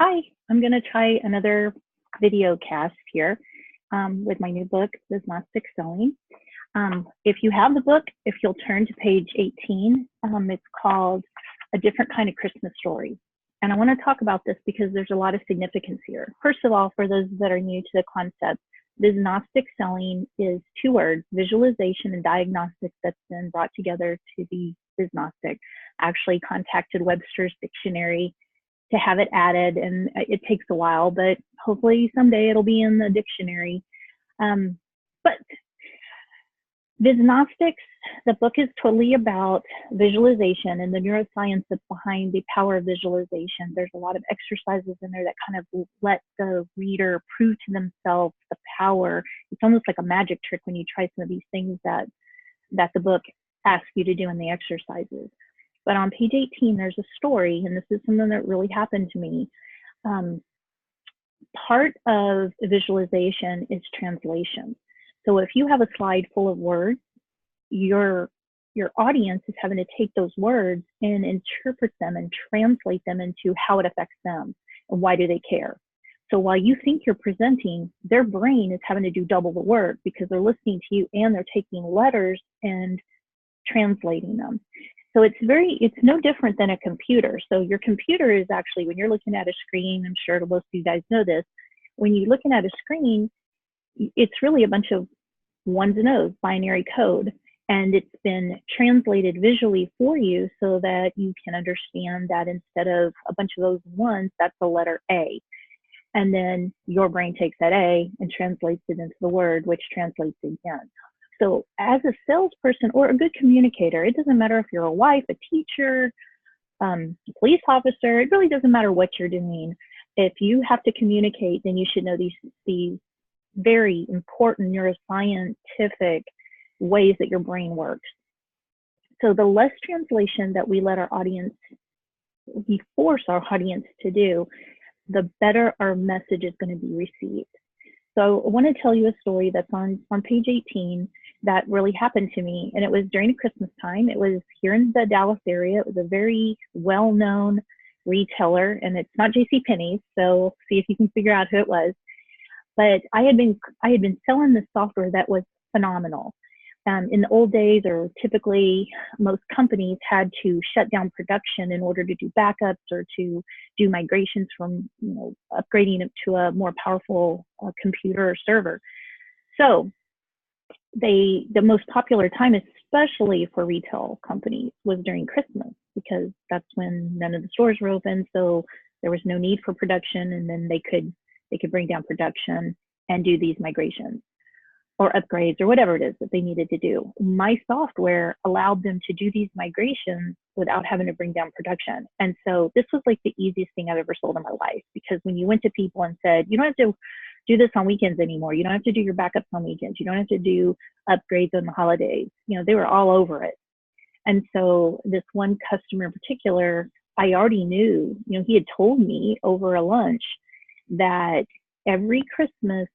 Hi, I'm going to try another video cast here with my new book, Visnostic Selling. If you have the book, if you'll turn to page 18, it's called A Different Kind of Christmas Story. And I want to talk about this because there's a lot of significance here. First of all, for those that are new to the concept, Visnostic Selling is two words, visualization and diagnostic, that's been brought together to be Visnostic. I actually contacted Webster's Dictionary to have it added, and it takes a while, but hopefully someday it'll be in the dictionary. But Visnostics, the book is totally about visualization and the neuroscience that's behind the power of visualization. There's a lot of exercises in there that kind of let the reader prove to themselves the power. It's almost like a magic trick when you try some of these things that the book asks you to do in the exercises. But on page 18, there's a story, and this is something that really happened to me. Part of visualization is translation. So if you have a slide full of words, your audience is having to take those words and interpret them and translate them into how it affects them and why do they care. So while you think you're presenting, their brain is having to do double the work because they're listening to you and they're taking letters and translating them. So it's no different than a computer. So your computer is actually, when you're looking at a screen, I'm sure most of you guys know this, when you're looking at a screen, it's really a bunch of ones and O's, binary code, and it's been translated visually for you so that you can understand that instead of a bunch of O's and ones, that's the letter A. And then your brain takes that A and translates it into the word, which translates again. So as a salesperson or a good communicator, it doesn't matter if you're a wife, a teacher, a police officer, it really doesn't matter what you're doing. If you have to communicate, then you should know these very important neuroscientific ways that your brain works. So the less translation that we force our audience to do, the better our message is going to be received. So I want to tell you a story that's on page 18 that really happened to me. And it was during Christmas time. It was here in the Dallas area. It was a very well-known retailer, and it's not JCPenney's, so see if you can figure out who it was. But I had been selling this software that was phenomenal. In the old days, or typically most companies had to shut down production in order to do backups or to do migrations from, upgrading it to a more powerful computer or server. So the most popular time, especially for retail companies, was during Christmas, because that's when none of the stores were open. So there was no need for production, and then they could bring down production and do these migrations or upgrades or whatever it is that they needed to do. My software allowed them to do these migrations without having to bring down production. And so this was like the easiest thing I've ever sold in my life, because when you went to people and said, you don't have to do this on weekends anymore, you don't have to do your backups on weekends, you don't have to do upgrades on the holidays, they were all over it. And so this one customer in particular, I already knew, he had told me over a lunch that every Christmas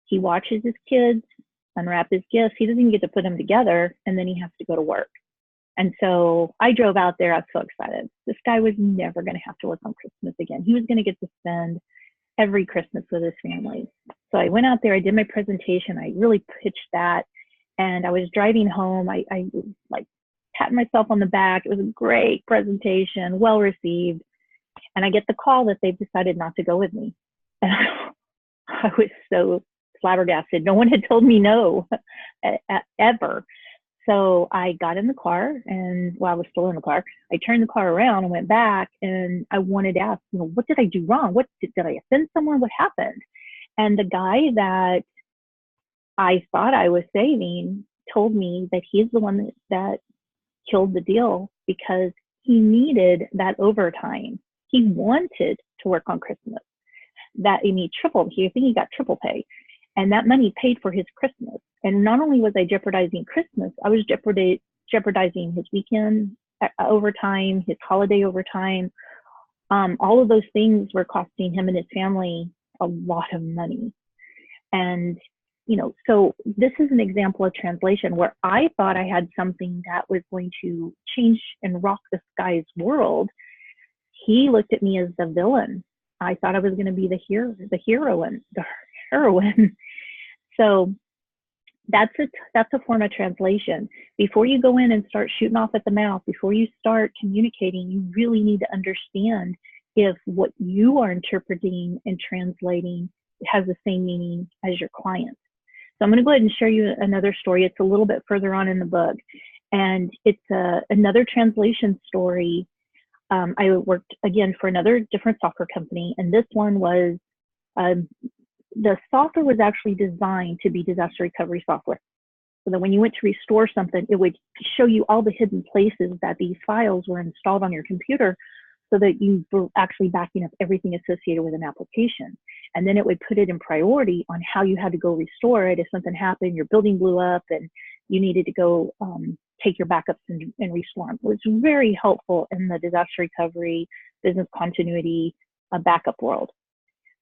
he watches his kids unwrap his gifts. He doesn't even get to put them together, and then he has to go to work. And so I drove out there. I was so excited. This guy was never going to have to work on Christmas again. He was going to get to spend every Christmas with his family. So I went out there. I did my presentation. I really pitched that. And I was driving home. I like patting myself on the back. It was a great presentation, well received. And I get the call that they've decided not to go with me. And I was so flabbergasted. No one had told me no, ever. So I got in the car, and while I was still in the car, I turned the car around and went back, and I wanted to ask, what did I do wrong? What did I offend someone? What happened? And the guy that I thought I was saving told me that he's the one that killed the deal, because he needed that overtime. He wanted to work on Christmas. I think he got triple pay. And that money paid for his Christmas. And not only was I jeopardizing Christmas, I was jeopardizing his weekend overtime, his holiday overtime. All of those things were costing him and his family a lot of money. And, so this is an example of translation where I thought I had something that was going to change and rock this guy's world. He looked at me as the villain. I thought I was going to be the heroine. So that's a form of translation. Before you go in and start shooting off at the mouth, before you start communicating, you really need to understand if what you are interpreting and translating has the same meaning as your client. So I'm going to go ahead and share you another story. It's a little bit further on in the book, and it's another translation story. I worked again for another different software company, and this one was the software was actually designed to be disaster recovery software. So that when you went to restore something, it would show you all the hidden places that these files were installed on your computer, so that you were actually backing up everything associated with an application. And then it would put it in priority on how you had to go restore it if something happened, your building blew up, and you needed to go take your backups and restore them. It was very helpful in the disaster recovery, business continuity, backup world.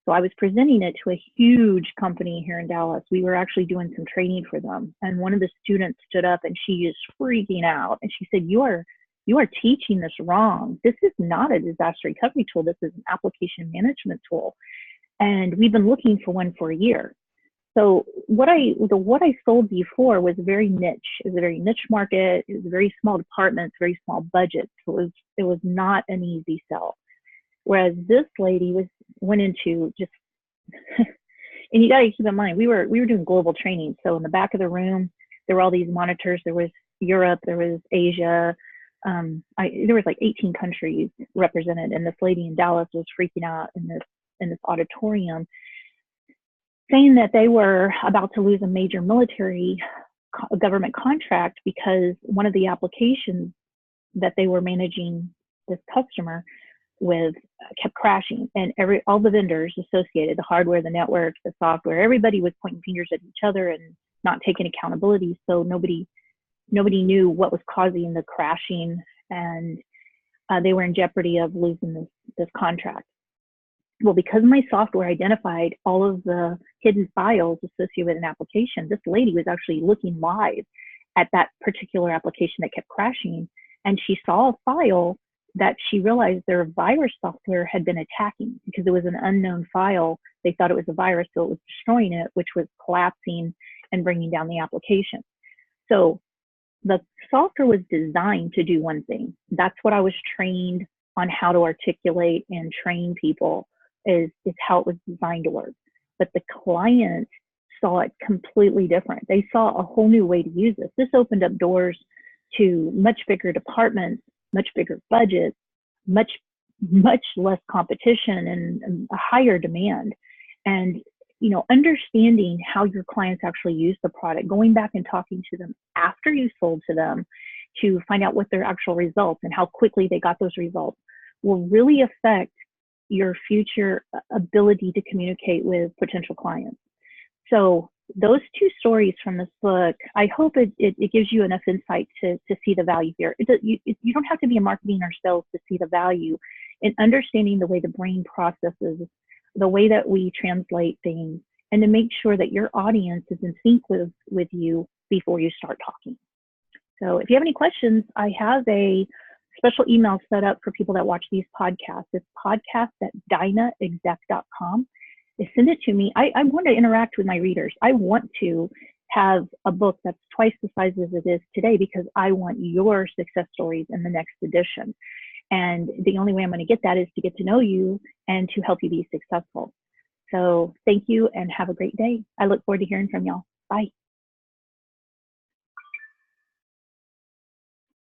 So I was presenting it to a huge company here in Dallas. We were actually doing some training for them. And one of the students stood up and she is freaking out. And she said, you are teaching this wrong. This is not a disaster recovery tool. This is an application management tool. And we've been looking for one for a year. So what I sold before was very niche. It was a very niche market. It was a very small department, very small budget. So it was not an easy sell. Whereas this lady went into just, and you got to keep in mind, we were doing global training. So in the back of the room, there were all these monitors. There was Europe, there was Asia. There was like 18 countries represented, and this lady in Dallas was freaking out in this auditorium, saying that they were about to lose a major military government contract because one of the applications that they were managing this customer with kept crashing, and all the vendors associated, the hardware, the network, the software, everybody was pointing fingers at each other and not taking accountability. So nobody knew what was causing the crashing, and they were in jeopardy of losing this contract. Well, because my software identified all of the hidden files associated with an application, this lady was actually looking live at that particular application that kept crashing, and she saw a file that she realized their virus software had been attacking because it was an unknown file. They thought it was a virus, so it was destroying it, which was collapsing and bringing down the application. So the software was designed to do one thing. That's what I was trained on how to articulate and train people, is how it was designed to work. But the client saw it completely different. They saw a whole new way to use this. This opened up doors to much bigger departments, much bigger budgets, much less competition, and a higher demand. And understanding how your clients actually use the product, going back and talking to them after you sold to them to find out what their actual results and how quickly they got those results, will really affect your future ability to communicate with potential clients. So those two stories from this book, I hope it gives you enough insight to see the value here. You don't have to be in marketing or sales to see the value in understanding the way the brain processes, the way that we translate things, and to make sure that your audience is in sync with you before you start talking. So if you have any questions, I have a special email set up for people that watch these podcasts. It's podcast@dynaexec.com. Send it to me. I want to interact with my readers. I want to have a book that's twice the size as it is today, because I want your success stories in the next edition. And the only way I'm going to get that is to get to know you and to help you be successful. So thank you and have a great day. I look forward to hearing from y'all. Bye.